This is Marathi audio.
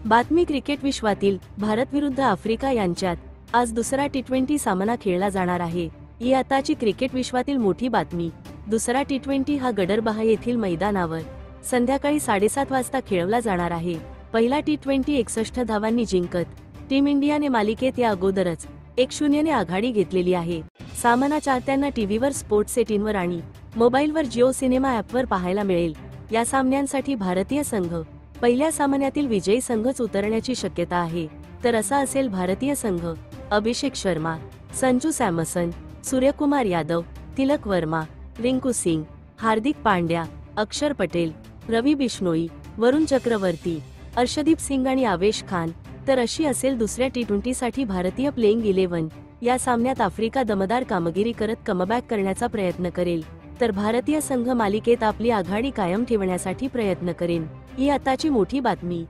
बातमी क्रिकेट विश्वातील भारत विरुद्ध आफ्रिका यांच्यात आज दुसरा टी20 सामना खेळला जाणार आहे। ही आताची क्रिकेट विश्वातील मोठी बातमी। दुसरा टी20 हा गडरबाह येथील मैदानावर संध्याकाळी 7:30 वाजता खेळवला जाणार आहे। पहिला टी20 61 धावांनी जिंकत टीम इंडियाने मालिकेत या अगोदरच 1-0 ने आघाडी घेतलेली आहे। सामना चाहत्यांना टीव्हीवर स्पोर्ट्स 18 वर आणि मोबाईलवर जिओ सिनेमा ॲपवर पाहायला मिळेल। या सामन्यांसाठी भारतीय संघ पहिल्या सामन्यातील विजयी संघच उतरण्याची शक्यता आहे। तर असा असेल भारतीय संघ: अभिषेक शर्मा, संजू सॅमसन, सूर्यकुमार यादव, तिलक वर्मा, रिंकू सिंग, हार्दिक पांड्या, अक्षर पटेल, रवि बिश्नोई, वरुण चक्रवर्ती, अर्शदीप सिंग आणि आवेश खान। तर अशी असेल दुसऱ्या टी20 साठी भारतीय प्लेइंग 11। या सामन्यात आफ्रिका दमदार कामगिरी करत कमबॅक करण्याचा प्रयत्न करेल, तर भारतीय संघ मालिकेत आपली आघाडी कायम ठेवण्यासाठी प्रयत्न करेल। ही आताची मोठी बातमी।